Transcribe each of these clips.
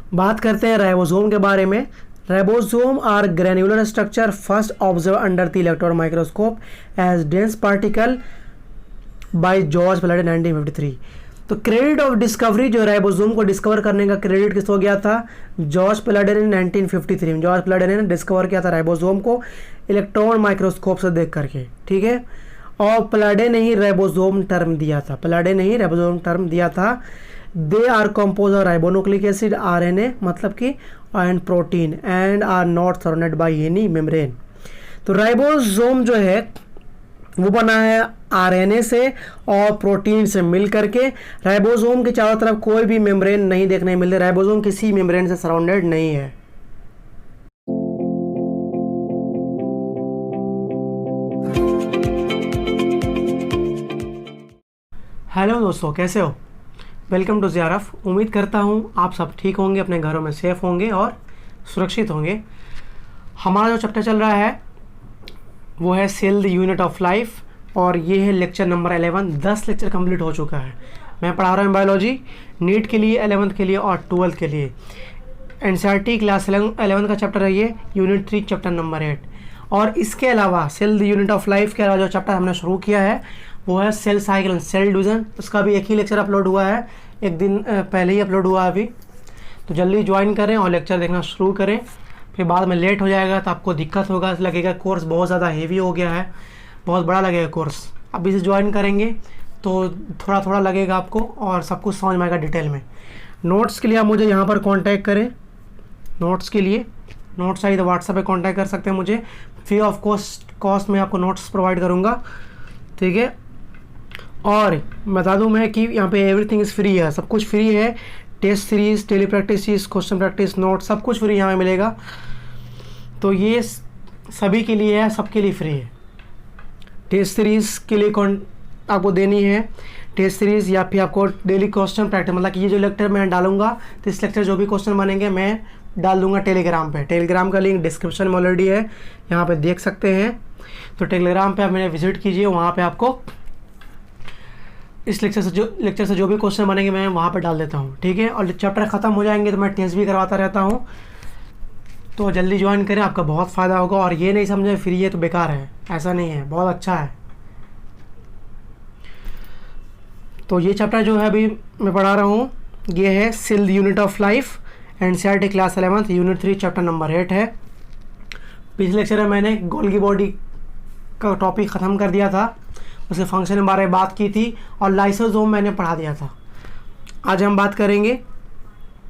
बात करते हैं राइबोसोम के बारे में। Ribosome are granular structure first observe under the electron microscope as dense particle by George Palade 1953। तो क्रेडिट ऑफ डिस्कवरी जो राइबोसोम को डिस्कवर करने का क्रेडिट किसको गया था? जॉर्ज प्लाडे ने 1953 में जॉर्ज प्लाडे ने डिस्कवर किया था राइबोसोम को इलेक्ट्रॉन माइक्रोस्कोप से देख करके, ठीक है। और प्लाडे ने ही राइबोसोम टर्म दिया था, प्लाडे ने ही राइबोसोम टर्म दिया था। They are compose of ribonucleic acid RNA, मतलब कि and protein, and are not surrounded by any membrane. तो राइबोसोम जो है वो बना है आरएनए से और प्रोटीन से मिल करके। राइबोसोम के चारों तरफ कोई भी मेम्ब्रेन नहीं देखने मिलते, राइबोसोम किसी मेम्ब्रेन से सराउंडेड नहीं है। हेलो दोस्तों, कैसे हो? वेलकम टू ज़ियारफ। उम्मीद करता हूँ आप सब ठीक होंगे, अपने घरों में सेफ होंगे और सुरक्षित होंगे। हमारा जो चैप्टर चल रहा है वो है cell the unit of life और ये है लेक्चर नंबर 11। 10 लेक्चर कंप्लीट हो चुका है। मैं पढ़ा रहा हूँ बायोलॉजी, नीट के लिए, 11th के लिए और 12th के लिए। एनसीईआरटी क्लास 11 का चैप्टर है ये, यूनिट 3 चैप्टर नंबर 8। और इसके अलावा cell the unit of life के अलावा जो चैप्टर हमने शुरू किया है वो है cell cycle and cell division. उसका भी एक ही लेक्चर अपलोड हुआ है, एक दिन पहले ही अपलोड हुआ अभी। तो जल्दी ज्वाइन करें और लेक्चर देखना शुरू करें, फिर बाद में लेट हो जाएगा तो आपको दिक्कत होगा, लगेगा कोर्स बहुत ज़्यादा हेवी हो गया है, बहुत बड़ा लगेगा कोर्स। अभी से ज्वाइन करेंगे तो थोड़ा थोड़ा लगेगा आपको और सब कुछ समझ में आएगा डिटेल में। नोट्स के लिए आप मुझे यहाँ पर कांटेक्ट करें। नोट्स के लिए नोट्स चाहिए तो व्हाट्सएप पे कांटेक्ट कर सकते हैं मुझे। फ्री ऑफ कॉस्ट में आपको नोट्स प्रोवाइड करूँगा, ठीक है। और बता दूँ मैं कि यहाँ पे एवरीथिंग इज़ फ्री है, सब कुछ फ्री है। Test series, daily practice, question practice, note, सब कुछ फ्री यहाँ पे मिलेगा। तो ये सभी के लिए है, सबके लिए फ्री है। टेस्ट सीरीज़ के लिए कौन आपको देनी है टेस्ट सीरीज़, या फिर आपको डेली क्वेश्चन प्रैक्टिस, मतलब कि ये जो लेक्चर मैं डालूंगा तो इस लेक्चर जो भी क्वेश्चन बनेंगे मैं डाल दूंगा टेलीग्राम पे। टेलीग्राम का लिंक डिस्क्रिप्शन में ऑलरेडी है, यहाँ पे देख सकते हैं। तो टेलीग्राम पे आप मेरे विजिट कीजिए, वहाँ पे आपको इस लेक्चर से जो भी क्वेश्चन बनेंगे मैं वहाँ पे डाल देता हूँ, ठीक है। और चैप्टर ख़त्म हो जाएंगे तो मैं टेस्ट भी करवाता रहता हूँ, तो जल्दी ज्वाइन करें, आपका बहुत फ़ायदा होगा। और ये नहीं समझे फ्री है तो बेकार है, ऐसा नहीं है, बहुत अच्छा है। तो ये चैप्टर जो है अभी मैं पढ़ा रहा हूँ ये है cell the unit of life, NCERT class 11 unit 3 chapter number 8 है। पिछले लेक्चर में मैंने गोल्गी बॉडी का टॉपिक ख़त्म कर दिया था, उसके फंक्शन के बारे में बात की थी और लाइसोसोम मैंने पढ़ा दिया था। आज हम बात करेंगे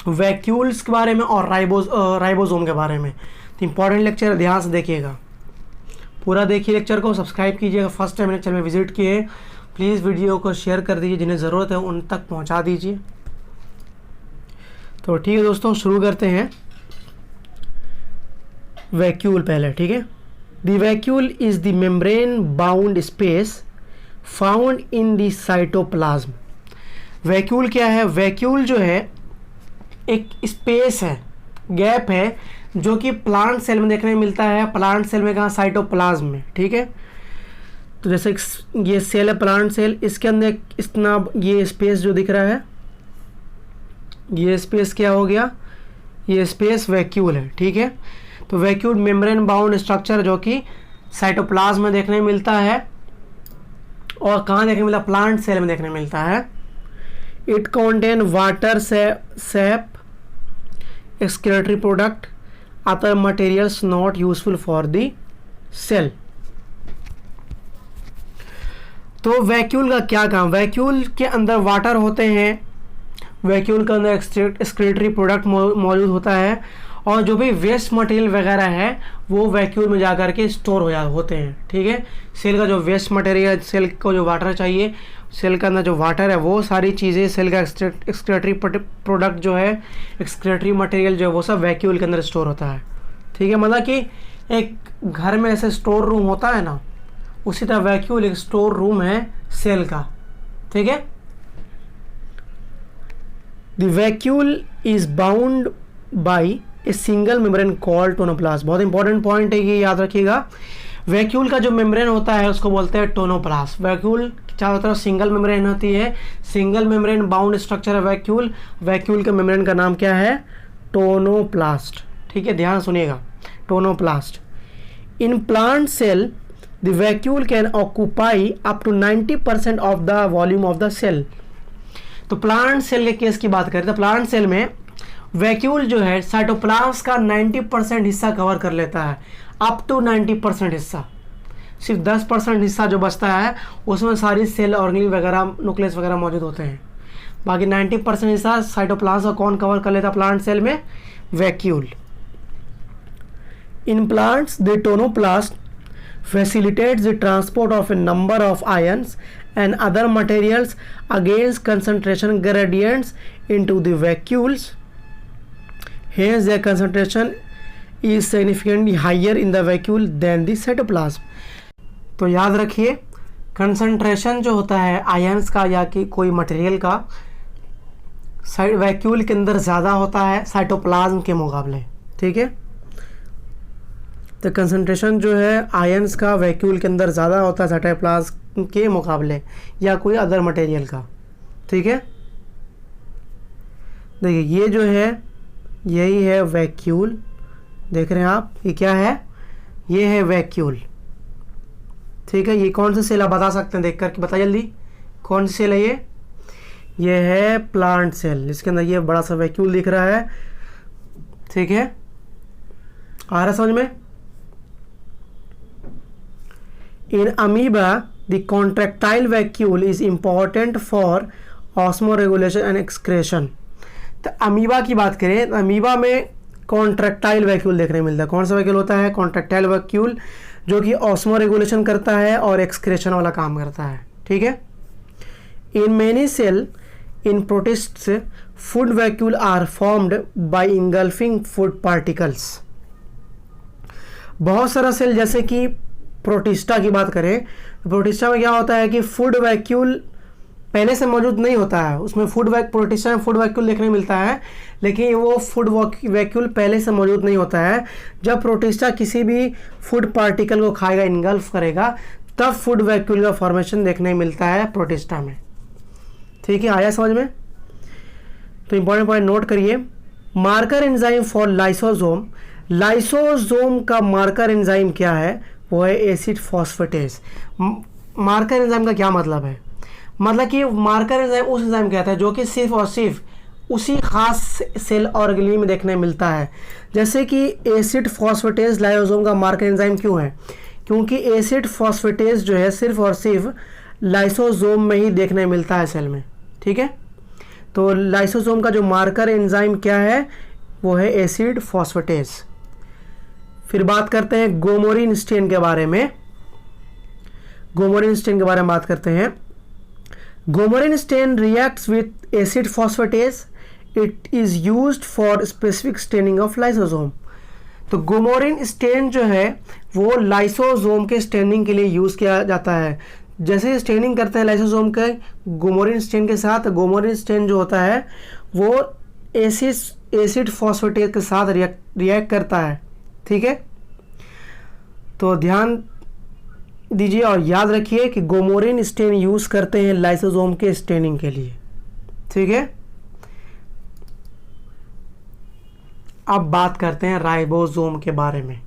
वैक्यूल्स के बारे में और राइबोसोम के बारे में। तो इंपॉर्टेंट लेक्चर, ध्यान से देखिएगा, पूरा देखिए लेक्चर को, सब्सक्राइब कीजिएगा। फर्स्ट टाइम मेरे चैनल में विजिट किए प्लीज़ वीडियो को शेयर कर दीजिए, जिन्हें ज़रूरत है उन तक पहुंचा दीजिए। तो ठीक है दोस्तों, शुरू करते हैं। वैक्यूल पहले, ठीक है। The vacuole is the membrane bound space found in the cytoplasm. Vacuole क्या है? वैक्यूल जो है एक स्पेस है, गैप है, जो कि प्लांट सेल में देखने में मिलता है। प्लांट सेल में कहाँ? साइटोप्लाज्म में, ठीक है। तो जैसे ये सेल है प्लांट सेल, इसके अंदर इतना ये स्पेस जो दिख रहा है, ये स्पेस क्या हो गया? ये स्पेस वैक्यूल है, ठीक है। तो वैक्यूल मेम्ब्रेन बाउंड स्ट्रक्चर जो कि साइटोप्लाज्म में देखने में मिलता है और कहाँ देखने मिलता? प्लांट सेल में देखने मिलता है। It contain water sap, excretory product, other materials not useful for the cell. तो वैक्यूल का क्या काम? वैक्यूल के अंदर वाटर होते हैं, वैक्यूल के अंदर एक्सक्रीटरी प्रोडक्ट मौजूद होता है और जो भी वेस्ट मटेरियल वगैरह है वो वैक्यूल में जाकर के स्टोर होते हैं, ठीक है। सेल का जो वेस्ट मटेरियल, सेल को जो वाटर चाहिए, सेल के अंदर जो वाटर है वो सारी चीज़ें, सेल का एक्सक्रीटरी प्रोडक्ट जो है, एक्सक्रीटरी मटेरियल जो है वो सब वैक्यूल के अंदर स्टोर होता है, ठीक है। मतलब कि एक घर में ऐसे स्टोर रूम होता है ना, उसी तरह वैक्यूल एक स्टोर रूम है सेल का, ठीक है। The vacuole is bound by a single membrane called tonoplast. बहुत इंपॉर्टेंट पॉइंट है ये, याद रखिएगा। वैक्यूल का जो मेम्ब्रेन होता है उसको बोलते हैं टोनोप्लास्ट। वैक्यूल चारों तरफ सिंगल मेम्ब्रेन होती है, सिंगल मेम्ब्रेन बाउंड स्ट्रक्चर है वैक्यूल। वैक्यूल के मेम्ब्रेन का नाम क्या है? टोनोप्लास्ट। ठीक है, ध्यान सुनिएगा, tonoplast. In plant cell the vacuole can occupy up to 90% of the volume of the cell. तो प्लांट सेल के केस की बात करें तो प्लांट सेल में वैक्यूल जो है साइटोप्लाज्म का 90% हिस्सा कवर कर लेता है, अप टू 90% हिस्सा। सिर्फ 10% हिस्सा जो बचता है उसमें सारी सेल ऑर्गेनेल वगैरह, न्यूक्लियस वगैरह मौजूद होते हैं। बाकी 90% हिस्सा साइटोप्लाज्म का कौन कवर कर लेता है प्लांट सेल में? Vacuole. In plants the tonoplast facilitates the transport of a number of ions and other materials against concentration gradients into the vacuoles. Hence their concentration is significantly higher in the vacuole than the cytoplasm. तो याद रखिए, concentration जो होता है ions का या कि कोई मटेरियल का वैक्यूल के अंदर ज़्यादा होता है साइटोप्लाज्म के मुकाबले। ठीक है, तो कंसंट्रेशन जो है आयंस का वैक्यूल के अंदर ज़्यादा होता है साइटोप्लाज्म के मुकाबले या कोई अदर मटेरियल का। ठीक है, देखिए ये जो है यही है वैक्यूल, देख रहे हैं आप, ये क्या है? ये है वैक्यूल। ठीक है, ये कौन सी सेल आप बता सकते हैं देख कर के, बताइए जल्दी, कौन सी सेल है ये? ये है प्लांट सेल, इसके अंदर ये बड़ा सा वैक्यूल दिख रहा है। ठीक है, आ रहा समझ में? In amoeba, the contractile vacuole is important for osmoregulation and excretion. तो अमीबा की बात करें तो अमीबा में कॉन्ट्रैक्टाइल वैक्यूल देखने मिलता है। कौन सा वैक्यूल होता है? कॉन्ट्रैक्टाइल वैक्यूल, जो कि ऑस्मो रेगुलेशन करता है और एक्सक्रेशन वाला काम करता है। ठीक है, in many cell in protists food vacuole are formed by engulfing food particles. बहुत सारा सेल, जैसे कि प्रोटिस्टा की बात करें, प्रोटिस्टा में क्या होता है कि फूड वैक्यूल पहले से मौजूद नहीं होता है, उसमें प्रोटिस्टा में फूड वैक्यूल देखने मिलता है, लेकिन वो फूड वैक्यूल पहले से मौजूद नहीं होता है। जब प्रोटिस्टा किसी भी फूड पार्टिकल को खाएगा, इनगल्फ करेगा, तब फूड वैक्यूल का फॉर्मेशन देखने मिलता है प्रोटिस्टा में। ठीक है, आया समझ में? तो इंपॉर्टेंट पॉइंट नोट करिए। Marker enzyme for lysosome, lysosome का मार्कर एंजाइम क्या है? वो है एसिड फॉस्फेटेज। मार्कर एंजाइम का क्या मतलब है? मतलब कि मार्कर एंजाइम उस एंजाइम कहता है जो कि सिर्फ और सिर्फ उसी खास सेल ऑर्गेनेल में देखने मिलता है। जैसे कि एसिड फॉस्फेटेज लाइसोसोम का मार्कर एंजाइम क्यों है? क्योंकि एसिड फॉस्फेटेज जो है सिर्फ और सिर्फ लाइसोसोम में ही देखने मिलता है सेल में। ठीक है, तो लाइसोसोम का जो मार्कर एंजाइम क्या है? वो है एसिड फॉस्फेटेज। फिर बात करते हैं गोमोरिन स्टेन के बारे में। गोमोरिन स्टेन के बारे में बात करते हैं। Gomori stain reacts with acid phosphatase, it is used for specific staining of lysosome. तो गोमोरिन स्टेन जो है वो लाइसोसोम के स्टेनिंग के लिए यूज़ किया जाता है। जैसे स्टेनिंग करते हैं लाइसोसोम के गोमोरिन स्टेन के साथ, गोमोरिन स्टेन जो होता है वो एसिड फॉस्फेटेज के साथ रिएक्ट करता है। ठीक है, तो ध्यान दीजिए और याद रखिए कि गोमोरिन स्टेन यूज़ करते हैं लाइसोसोम के स्टेनिंग के लिए। ठीक है, अब बात करते हैं राइबोसोम के बारे में।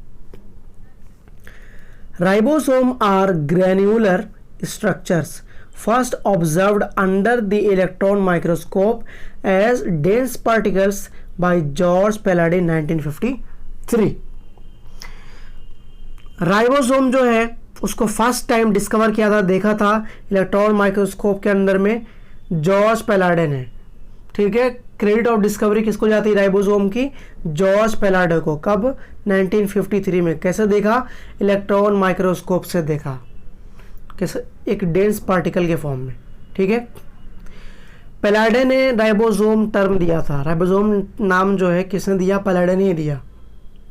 Ribosome are granular structures first observed under the electron microscope as dense particles by George Palade 1953। Ribosome जो है उसको फर्स्ट टाइम डिस्कवर किया था, देखा था इलेक्ट्रॉन माइक्रोस्कोप के अंदर में जॉर्ज पैलाडे ने। ठीक है, क्रेडिट ऑफ डिस्कवरी किसको जाती है राइबोसोम की? जॉर्ज पैलाडे को। कब? 1953 में। कैसे देखा? इलेक्ट्रॉन माइक्रोस्कोप से देखा, कैसे? एक डेंस पार्टिकल के फॉर्म में। ठीक है, पैलाडे ने राइबोसोम टर्म दिया था। राइबोसोम नाम जो है किसने दिया? पैलाडे ने ही दिया।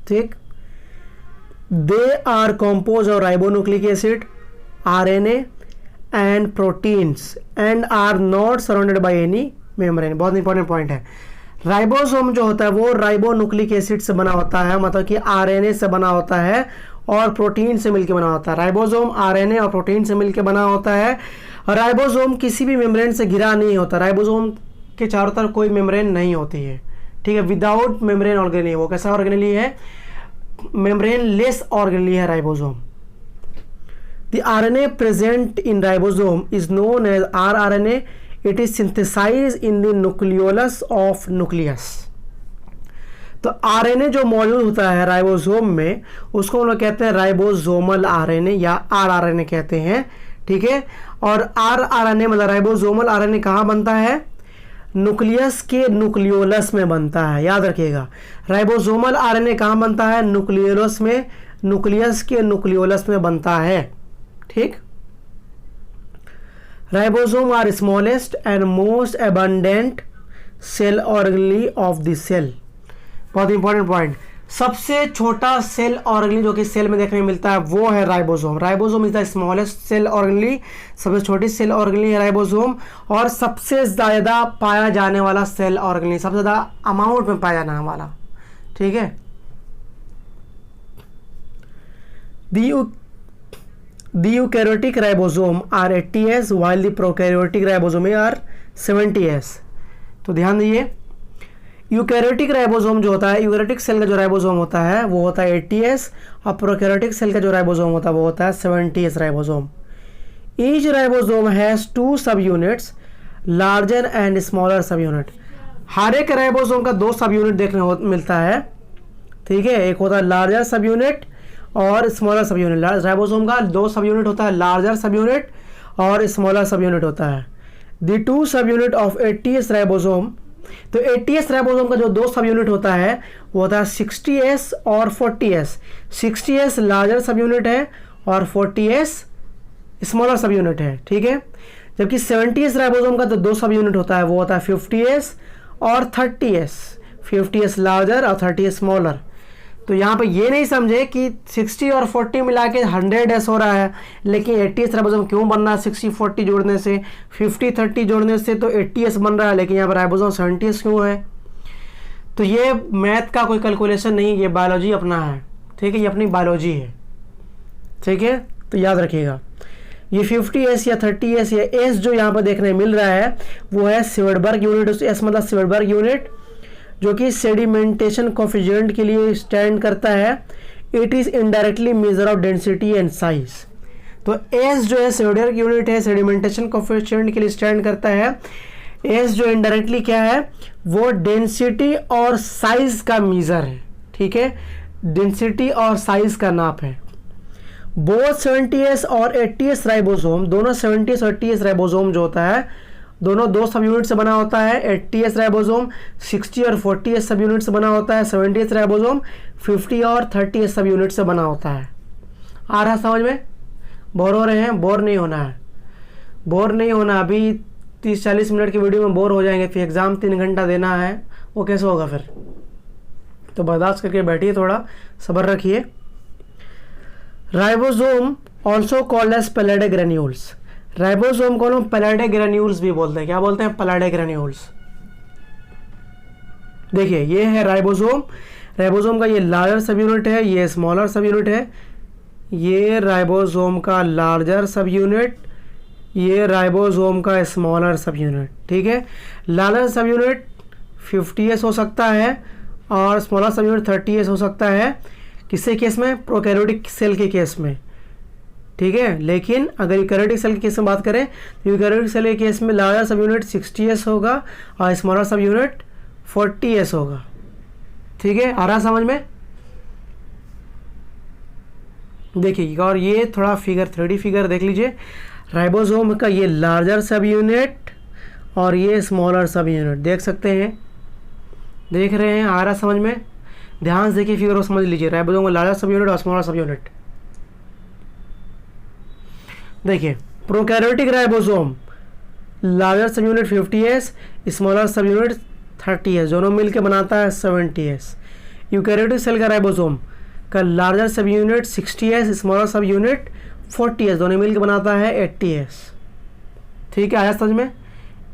ठीक, they are composed of ribonucleic acid, RNA and proteins and are not surrounded by any membrane। बहुत इंपॉर्टेंट पॉइंट है। राइबोसोम जो होता है वो राइबोन्यूक्लिक एसिड से बना होता है, मतलब कि आरएनए से बना होता है और प्रोटीन से मिलकर बना होता है। राइबोसोम आरएनए और प्रोटीन से मिलकर बना होता है। और राइबोसोम किसी भी मेम्ब्रेन से घिरा नहीं होता। राइबोसोम के चारों तरफ कोई मेम्ब्रेन नहीं होती है। ठीक है, विदाउट मेम्ब्रेन ऑर्गेनेली। वो कैसा ऑर्गेनेली है? मेम्ब्रेन लेस ऑर्गेनेली है ribosome. The RNA present in ribosome is known as rRNA. It is synthesized in the nucleolus of nucleus. तो आरएनए जो मौजूद होता है राइबोसोम में, उसको हम लोग कहते हैं राइबोसोमल आरएनए या आरआरएनए कहते हैं, ठीक है। और आरआरएनए मतलब राइबोसोमल आरएनए कहाँ बनता है? न्यूक्लियस के न्यूक्लियोलस में बनता है, याद रखिएगा। राइबोसोमल आरएनए कहाँ बनता है? न्यूक्लियोलस में, न्यूक्लियस के न्यूक्लियोलस में बनता है, ठीक। Ribosome are smallest and most abundant cell organelle of the cell. बहुत इंपॉर्टेंट पॉइंट, सबसे छोटा सेल ऑर्गेनेली जो कि सेल में देखने में मिलता है वो है ribosome. Ribosome is the smallest cell organelle, सबसे छोटी सेल ऑर्गेनेली है राइबोसोम। और सबसे ज़्यादा पाया जाने वाला सेल ऑर्गेनेली, सबसे ज़्यादा अमाउंट में पाया जाने वाला, ठीक है। The eukaryotic ribosome are 80S while the prokaryotic ribosome are 70S। तो ध्यान दीजिए, यूकैरियोटिक राइबोसोम जो होता है, यूकैरियोटिक सेल का जो राइबोसोम होता है वो होता है 80S, और प्रोकैरियोटिक सेल का जो राइबोसोम होता है वो होता है 70S ribosome. Each ribosome has 2 subunits, larger and smaller subunit. हर एक राइबोसोम का 2 सब यूनिट देखने मिलता है, ठीक है। एक होता है लार्जर सब यूनिट और स्मॉलर सब यूनिट। राइबोसोम का 2 सब यूनिट होता है, लार्जर सब यूनिट और स्मॉलर सब यूनिट होता है। द 2 सब यूनिट ऑफ 80S राइबोसोम, तो 80S राइबोसोम का जो 2 सब यूनिट होता है वो होता है 60S और 40S। 60S लार्जर सब यूनिट है और 40S स्मॉलर सब यूनिट है, ठीक है। जबकि 70S राइबोसोम का जो 2 सब यूनिट होता है वो होता है 50S और 30S। 50S लार्जर और 30S स्मॉलर। तो यहाँ पे ये नहीं समझे कि 60 और 40 मिला के 100S हो रहा है, लेकिन 80S राइबोसोम क्यों बन रहा है? 60-40 जोड़ने से, 50-30 जोड़ने से तो 80S बन रहा है, लेकिन यहाँ पर राइबोसोम 70S क्यों है? तो ये मैथ का कोई कैलकुलेशन नहीं, ये बायोलॉजी अपना है, ठीक है, ये अपनी बायोलॉजी है, ठीक है। तो याद रखिएगा, ये 50S या 30S या S जो यहाँ पर देखने मिल रहा है वो है सीवेडबर्ग यूनिट। S मतलब सीवेडबर्ग यूनिट, जो कि सेडिमेंटेशन कोफिशिएंट के लिए स्टैंड करता है। It is indirectly measure of density and size. तो एस जो है सीवेडबर्ग यूनिट है, सेडिमेंटेशन कोफिशिएंट के लिए स्टैंड करता है। एस जो इनडायरेक्टली क्या है, वो डेंसिटी और साइज का मेजर है, ठीक है, डेंसिटी और साइज का नाप है। बोथ 70S और 80S राइबोसोम, दोनों 70S और 80S राइबोसोम जो होता है दोनों 2 सब यूनिट से बना होता है। 80S राइबोसोम 60 और 40S सब यूनिट से बना होता है। 70S राइबोसोम 50 और 30S सब यूनिट से बना होता है। आ रहा समझ में? बोर हो रहे हैं? बोर नहीं होना है, बोर नहीं होना। अभी 30-40 मिनट की वीडियो में बोर हो जाएंगे, फिर एग्ज़ाम 3 घंटा देना है, वो कैसे होगा फिर? तो बर्दाश्त करके बैठिए, थोड़ा सब्र रखिए। Ribosome also called as Palade granules. Ribosome को हम पैलेडे ग्रेन्यूल्स भी बोलते हैं। क्या बोलते हैं? पैलेडे ग्रेन्यूल्स। देखिए ये है राइबोसोम। राइबोसोम का ये लार्जर सब यूनिट है, ये स्मॉलर सब यूनिट है। ये राइबोसोम का लार्जर सब यूनिट, ये राइबोसोम का स्मॉलर सब यूनिट, ठीक है। लार्जर सब यूनिट 50S हो सकता है और स्मॉलर सब यूनिट 30S हो सकता है। किसके केस में? प्रोकैरियोटिक सेल के केस में, ठीक है। लेकिन अगर यूकैरियोटिक सेल के केस में बात करें तो यूकैरियोटिक सेल के केस में लार्जर सब यूनिट 60S होगा और स्मॉलर सब यूनिट 40S होगा, ठीक है। आ रहा समझ में? देखिए, और ये थोड़ा फिगर 3D फिगर देख लीजिए। राइबोसोम का ये लार्जर सब यूनिट और ये स्मॉलर सब यूनिट देख सकते हैं, देख रहे हैं? आ रहा समझ में? ध्यान से देखिए फिगर को समझ लीजिए। राइबोसोम का लार्जर सब यूनिट और स्मॉलर सब यूनिट। देखिए prokaryotic ribosome larger subunit 50S, smaller subunit 30S, दोनों मिलकर बनाता है 70S। यूकैरियोटिक सेल का राइबोसोम का larger subunit 60S, smaller subunit 40S, दोनों मिलकर बनाता है 80S, ठीक है। आया समझ में?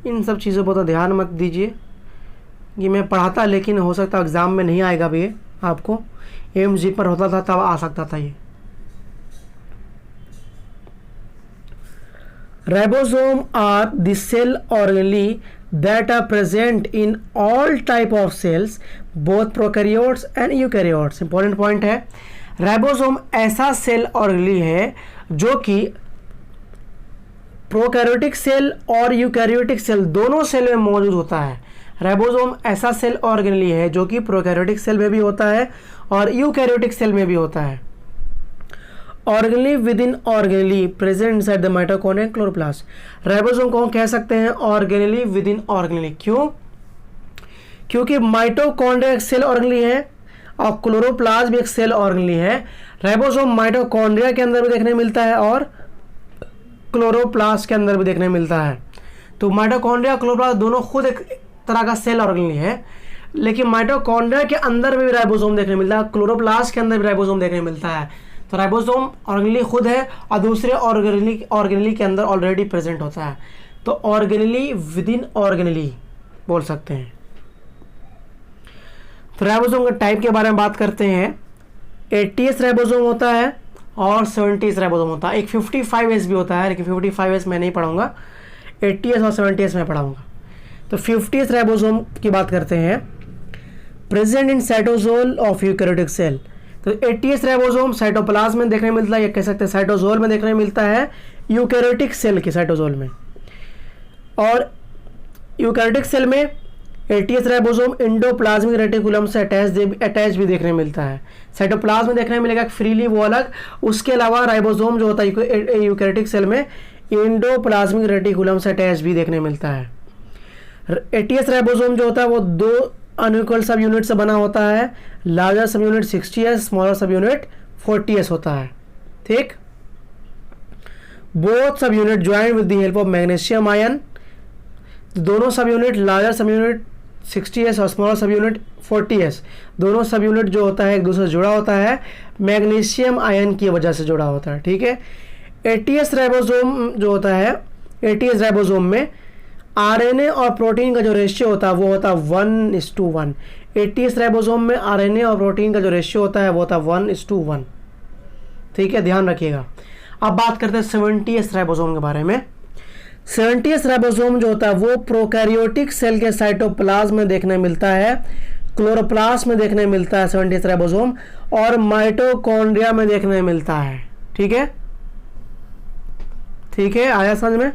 इन सब चीज़ों पर तो ध्यान मत दीजिए, ये मैं पढ़ाता लेकिन हो सकता है एग्ज़ाम में नहीं आएगा भी, आपको AMG पर होता था तब आ सकता था ये। Ribosome are the cell organelle that are present in all type of cells both prokaryotes and eukaryotes। Important point है, राइबोसोम ऐसा सेल ऑर्गेनली है जो कि प्रोकैरियोटिक सेल और यूकैरियोटिक सेल दोनों सेल में मौजूद होता है। राइबोसोम ऐसा सेल ऑर्गेनली है जो कि प्रोकैरियोटिक सेल में भी होता है और यूकैरियोटिक सेल में भी होता है। Organelle with in organelle present inside the mitochondria chloroplast. Ribosome को हम कह सकते हैं ऑर्गेनली विद इन ऑर्गेनली। क्यों? क्योंकि माइटोकॉन्ड्रिया एक सेल ऑर्गेनली है और क्लोरोप्लास्ट भी एक सेल ऑर्गेनली है। राइबोसोम माइटोकॉन्ड्रिया के अंदर भी देखने मिलता है और क्लोरोप्लास्ट के अंदर भी देखने मिलता है। तो माइटोकॉन्ड्रिया क्लोरोप्लास्ट दोनों खुद एक तरह का सेल ऑर्गेनली है, लेकिन माइटोकॉन्ड्रिया के अंदर भी राइबोसोम देखने मिलता है, क्लोरोप्लास्ट के अंदर भी राइबोसोम देखने मिलता है। तो राइबोसोम ऑर्गेनली खुद है और दूसरे ऑर्गेनली के अंदर ऑलरेडी प्रेजेंट होता है। तो ऑर्गेनली विद इन ऑर्गेनली बोल सकते हैं। तो राइबोसोम के टाइप के बारे में बात करते हैं। 80S राइबोसोम होता है और 70S राइबोसोम होता है। एक 55S भी होता है, लेकिन 55S मैं नहीं पढ़ाऊंगा, 80S और 70S में पढ़ाऊंगा। तो 50S राइबोसोम की बात करते हैं। Present in cytosol of eukaryotic cell. तो 80S राइबोसोम साइटोप्लाज्म में देखने मिलता है, या कह सकते हैं साइटोसोल में देखने मिलता है, यूकैरियोटिक सेल के साइटोसोल में। और यूकैरियोटिक सेल में 80S राइबोसोम एंडोप्लाज्मिक रेटिकुलम से अटैच भी देखने मिलता है। साइटोप्लाज्म में देखने मिलेगा फ्रीली, वो अलग। उसके अलावा राइबोसोम जो होता है यूकैरियोटिक सेल में एंडोप्लाज्मिक रेटिकुलम से अटैच भी देखने मिलता है। 80S राइबोसोम जो होता है वो 2 अनइक्वल सब यूनिट से बना होता है। Larger subunit 60S, smaller subunit 40S होता है। ठीक, बोथ सब unit join with the help of magnesium ion. दोनों सब unit, larger subunit 60S और स्मॉलर सब यूनिट 40S, दोनों सब यूनिट जो होता है एक दूसरे से जुड़ा होता है, मैग्नीशियम आयन की वजह से जुड़ा होता है। ठीक है, 80S राइबोसोम जो होता है, 80S राइबोसोम में आरएनए और प्रोटीन का जो रेशियो होता है वो होता है 1:1। 80S राइबोसोम में आरएनए और प्रोटीन का जो रेशियो होता है वो होता है 1:1। ठीक है, ध्यान रखिएगा। अब बात करते हैं 70S राइबोसोम के बारे में। 70S राइबोसोम जो होता है वो प्रोकैरियोटिक सेल के साइटोप्लाज्म में देखने मिलता है, क्लोरोप्लास्ट में देखने मिलता है 70S राइबोसोम, और माइटोकॉन्ड्रिया में देखने मिलता है। ठीक है, ठीक है, आया समझ में।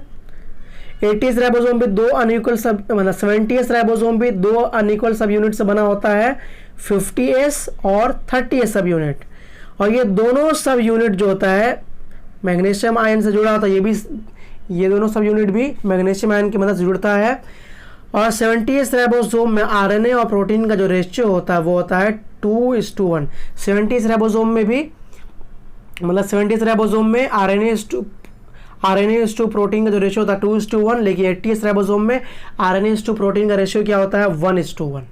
80S राइबोसोम भी 2 अनइक्वल सब, मतलब 70S राइबोसोम भी 2 अनइक्वल सब यूनिट से बना होता है, 50S और 30S सब यूनिट। और ये दोनों सब यूनिट जो होता है मैग्नीशियम आयन से जुड़ा होता है। ये दोनों सब यूनिट भी मैग्नीशियम आयन की मदद से जुड़ता है। और 70S राइबोसोम में आरएनए और प्रोटीन का जो रेशियो होता है वो होता है 2:1। 70S राइबोसोम में भी, मतलब 70S राइबोसोम में आरएनए टू प्रोटीन का जो रेशियो होता है 2:1, लेकिन 80S राइबोसोम में आरएनए टू प्रोटीन का रेशियो क्या होता है 1:1।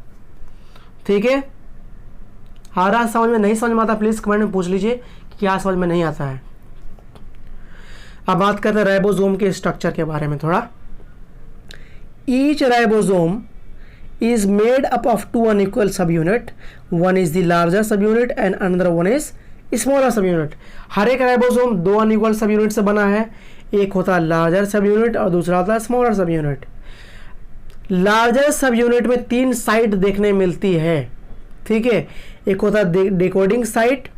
ठीक है, आ रहा समझ में? नहीं समझ में आता प्लीज़ कमेंट में पूछ लीजिए कि क्या समझ में नहीं आता है। अब बात करते हैं राइबोसोम के स्ट्रक्चर के बारे में थोड़ा। Each ribosome is made up of 2 unequal subunit. One is the larger subunit and another one is smaller subunit. हर एक राइबोसोम 2 अनइक्वल सब यूनिट से बना है। एक होता है लार्जर सब यूनिट और दूसरा होता है स्मॉलर सब यूनिट। लार्जर सब यूनिट में 3 साइट देखने मिलती है। ठीक है, एक होता है डिकोडिंग साइट,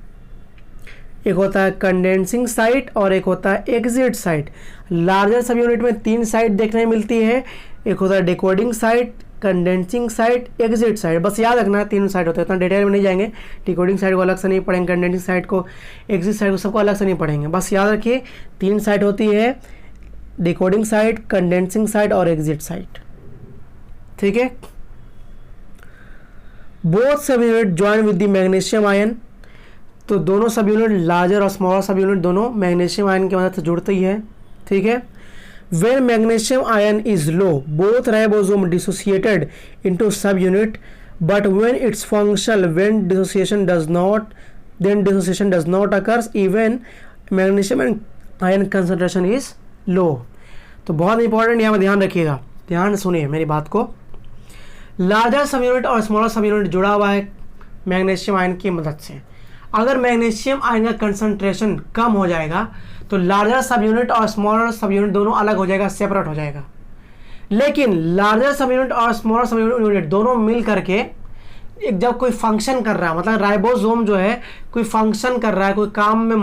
एक होता है कंडेंसिंग साइट और एक होता है एग्जिट साइट। लार्जर सब यूनिट में 3 साइट देखने मिलती है, एक होता है decoding site, condensing site, exit site. बस याद रखना है 3 साइट होते हैं, इतना डिटेल में नहीं जाएंगे। डिकोडिंग साइट को अलग से नहीं पढ़ेंगे, कंडेंसिंग साइट को, एग्जिट साइट को, सबको अलग से नहीं पढ़ेंगे। बस याद रखिए 3 साइट होती है, डिकोडिंग साइट, कंडेंसिंग साइट और एग्जिट साइट। ठीक है, बोथ सब unit join with the magnesium ion. तो दोनों सब यूनिट, लार्जर और स्मॉलर सब यूनिट, दोनों मैग्नीशियम आयन की मदद से जुड़ती है। ठीक है, when magnesium ion is low both ribosome dissociated into subunit, but when it's functional, when dissociation does not occurs even magnesium ion concentration is low। तो बहुत इंपॉर्टेंट यहाँ पर ध्यान रखिएगा, ध्यान सुनिए मेरी बात को। लार्जर सब यूनिट और स्मॉलर सब यूनिट जुड़ा हुआ है मैग्नीशियम आयन की मदद से। अगर मैग्नीशियम आयन का कंसंट्रेशन कम हो जाएगा तो लार्जर सब यूनिट और स्मॉलर सब यूनिट दोनों अलग हो जाएगा, सेपरेट हो जाएगा। लेकिन लार्जर सब यूनिट और स्मॉलर सब यूनिट दोनों मिल करके एक जब कोई फंक्शन कर रहा है, मतलब राइबोसोम जो है कोई फंक्शन कर रहा है, कोई काम में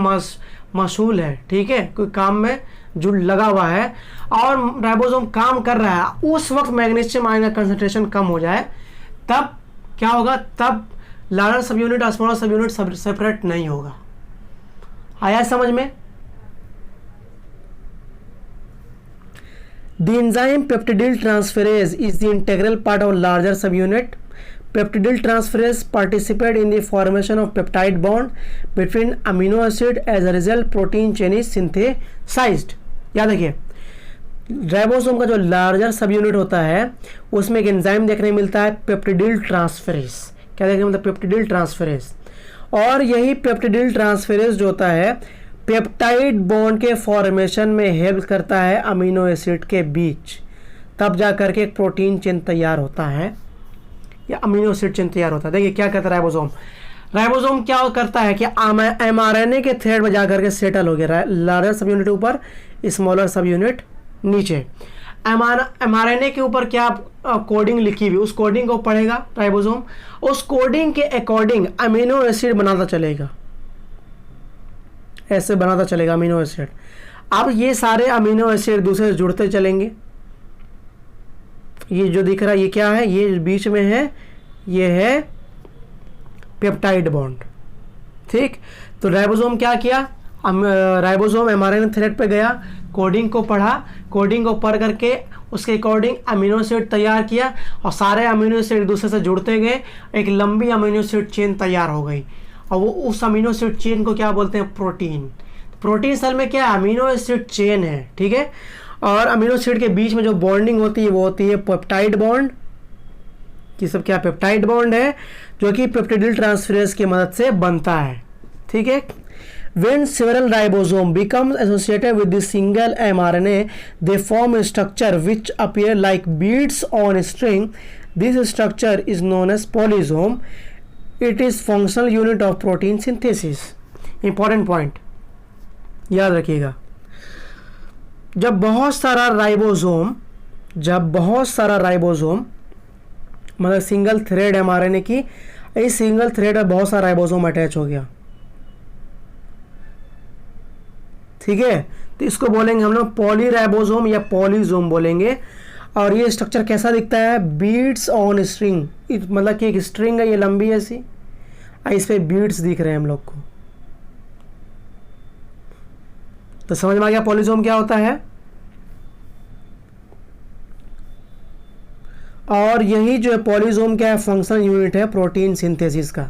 मशगूल है, ठीक है, कोई काम में जुड़ लगा हुआ है और राइबोसोम काम कर रहा है, उस वक्त मैग्नीशियम आयन का कंसंट्रेशन कम हो जाए, तब क्या होगा, तब लार्जर सब यूनिट और स्मॉलर सब यूनिट सेपरेट नहीं होगा। आया समझ में? The enzyme peptidyl transferase is the integral part of larger subunit. Peptidyl transferase participate in the formation of peptide bond between amino acid. As a result, protein chain is synthesized. याद रखिए, ribosome का जो larger सब unit होता है उसमें एक enzyme देखने मिलता है पेप्टिडिल ट्रांसफेरेज। क्या देखने मिलता है? पेप्टिडिल ट्रांसफेरेज। और यही पेप्टिडिल ट्रांसफेरेज जो होता है पेप्टाइड बॉन्ड के फॉर्मेशन में हेल्प करता है अमीनो एसिड के बीच, तब जा करके एक प्रोटीन चेन तैयार होता है या अमीनो एसिड चेन तैयार होता है। देखिए क्या करता है राइबोसोम। राइबोसोम क्या करता है कि एमआरएनए के थ्रेड में जा करके सेटल हो गया, लार्जर सब यूनिट ऊपर, स्मॉलर सब यूनिट नीचे। एमआरएनए के ऊपर क्या कोडिंग लिखी हुई, उस कोडिंग को पढ़ेगा राइबोसोम, उस कोडिंग के अकॉर्डिंग अमीनो एसिड बनाता चलेगा, ऐसे बनाता चलेगा अमीनो एसिड। अब ये सारे अमीनो एसिड दूसरे से जुड़ते चलेंगे। ये जो दिख रहा है ये क्या है? ये बीच में है, ये है पेप्टाइड बॉन्ड, ठीक। तो राइबोसोम क्या किया? राइबोसोम एमआरएनए थ्रेड पे गया, कोडिंग को पढ़ा, कोडिंग को पढ़ करके उसके अकॉर्डिंग अमीनो एसिड तैयार किया और सारे अमीनो एसिड एक दूसरे से जुड़ते गए, एक लंबी अमीनो एसिड चेन तैयार हो गई और वो उस अमीनो एसिड चेन को क्या बोलते हैं? प्रोटीन। प्रोटीन असल में क्या है? अमीनो एसिड चेन है, ठीक है। और अमीनो एसिड के बीच में जो बॉन्डिंग होती है वो होती है पेप्टाइड बॉन्ड। ये सब क्या? पेप्टाइड बॉन्ड है जो कि पेप्टिडिल ट्रांसफेरेज की मदद से बनता है, ठीक है। When several ribosome becomes associated with the single mRNA, they form a structure which appear like beads on a string. This structure is known as polysome. It is functional unit of protein synthesis. Important point याद रखिएगा। जब बहुत सारा ribosome मतलब single thread mRNA की, इस single thread में बहुत सारा राइबोसोम अटैच हो गया, ठीक है, तो इसको बोलेंगे हम लोग पॉलीराइबोसोम या पॉलीजोम बोलेंगे। और ये स्ट्रक्चर कैसा दिखता है? बीड्स ऑन स्ट्रिंग, मतलब कि एक स्ट्रिंग है ये लंबी ऐसी, इस पे बीड्स दिख रहे हैं हम लोग को। तो समझ में आ गया पॉलीजोम क्या होता है। और यही जो है पॉलीजोम क्या है? फंक्शनल यूनिट है प्रोटीन सिंथेसिस का।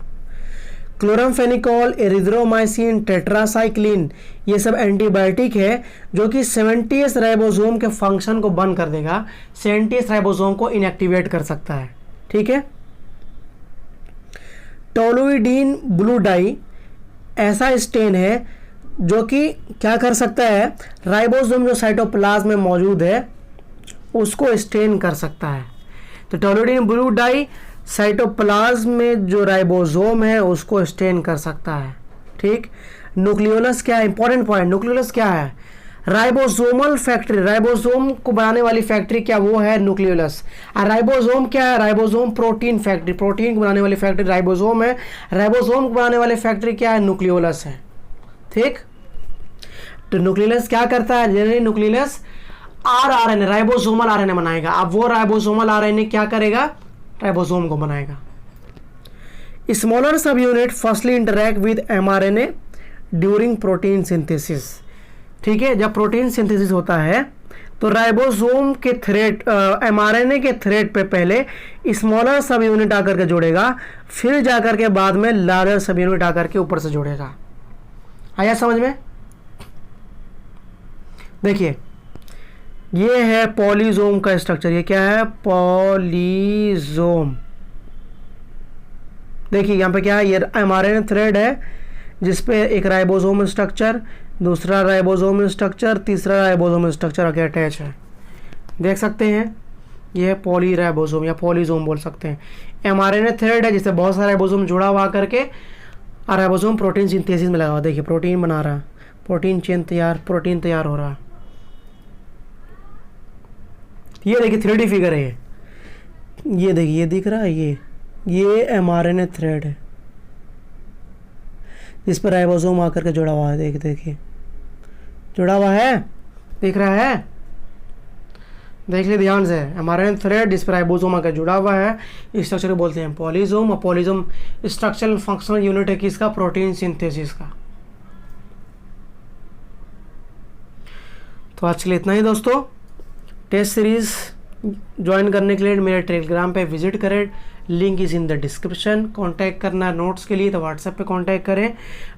क्लोरामफेनिकोल, एरिथ्रोमाइसिन, टेट्रासाइक्लिन, ये सब एंटीबायोटिक है जो कि 70s राइबोसोम के फंक्शन को बंद कर देगा, 70s राइबोसोम को इनएक्टिवेट कर सकता है, ठीक है। टोलुइडीन ब्लू डाई ऐसा स्टेन है जो कि क्या कर सकता है? राइबोसोम जो साइटोप्लाज्म में मौजूद है उसको स्टेन कर सकता है। तो टोलुइडीन ब्लू डाई साइटोप्लाज्म में जो राइबोसोम है उसको स्टेन कर सकता है, ठीक। न्यूक्लियोलस क्या है? इंपॉर्टेंट पॉइंट, न्यूक्लियोलस क्या है? राइबोसोमल फैक्ट्री, राइबोसोम को बनाने वाली फैक्ट्री क्या वो है? न्यूक्लियोलस। और राइबोसोम क्या है? राइबोसोम प्रोटीन फैक्ट्री, प्रोटीन को बनाने वाली फैक्ट्री राइबोसोम है, राइबोसोम को बनाने वाली फैक्ट्री क्या है? न्यूक्लियोलस है, ठीक। तो न्यूक्लियोलस क्या करता है? Generally nucleolus RNA, ribosomal RNA बनाएगा। अब वो राइबोसोमल आरएनए क्या करेगा? राइबोसोम को बनाएगा। स्मॉलर सब unit firstly interact with mRNA during protein synthesis, ठीक है। जब प्रोटीन सिंथेसिस होता है तो राइबोसोम के थ्रेड, एमआरएनए के थ्रेड पे पहले स्मॉलर सब यूनिट आकर के जोड़ेगा, फिर जाकर के बाद में लार्जर सब यूनिट आकर के ऊपर से जोड़ेगा। आया समझ में? देखिए ये है पॉलीजोम का स्ट्रक्चर। ये क्या है? पॉलीजोम। देखिए यहाँ पे क्या है? ये एमआरएनए थ्रेड है जिसपे एक राइबोसोम स्ट्रक्चर, दूसरा राइबोसोम स्ट्रक्चर, तीसरा राइबोसोम स्ट्रक्चर आके अटैच है, देख सकते हैं। ये है पॉलीराइबोसोम या पॉलीजोम बोल सकते हैं। एमआरएनए थ्रेड है जिससे बहुत सारा राइबोसोम जुड़ा हुआ करके और राइबोसोम प्रोटीन सिंथेसिस में लगा हुआ। देखिए प्रोटीन बना रहा है, प्रोटीन चेन तैयार, प्रोटीन तैयार हो रहा है। ये देखिए 3D फिगर है ये देखिए, ये दिख रहा है, ये mRNA थ्रेड है जिस पर राइबोसोम आकर के जुड़ा हुआ है। देखिए जुड़ा हुआ है, दिख रहा है, देख ले ध्यान से, mRNA थ्रेड जिस पर राइबोसोम आकर जुड़ा हुआ है। इस स्ट्रक्चर को बोलते हैं पॉलीसोम, और पॉलीसोम स्ट्रक्चरल फंक्शनल यूनिट है किसका, प्रोटीन सिंथेसिस का। तो आज के लिए इतना ही दोस्तों। टेस्ट सीरीज ज्वाइन करने के लिए मेरे टेलीग्राम पे विजिट करें, link is in the description. Contact करना नोट्स के लिए तो व्हाट्सएप पे कांटेक्ट करें,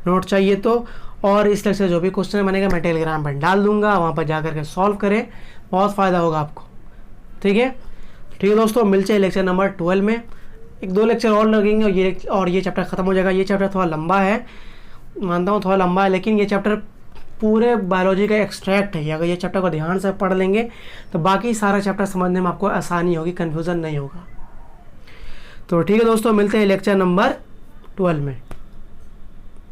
नोट चाहिए तो। और इस तरह से जो भी क्वेश्चन बनेगा मैं टेलीग्राम पर डाल दूंगा, वहाँ पर जा करके सॉल्व करें, बहुत फ़ायदा होगा आपको। ठीक है दोस्तों, मिलते हैं लेक्चर नंबर 12 में। 1-2 लेक्चर और लगेंगे और ये चैप्टर ख़त्म हो जाएगा। ये चैप्टर थोड़ा लंबा है, मानता हूँ थोड़ा लंबा है, लेकिन ये चैप्टर पूरे बायोलॉजी का एक्सट्रैक्ट है। अगर ये चैप्टर को ध्यान से पढ़ लेंगे तो बाकी सारा चैप्टर समझने में आपको आसानी होगी, कन्फ्यूज़न नहीं होगा। तो ठीक है दोस्तों, मिलते हैं लेक्चर नंबर 12 में।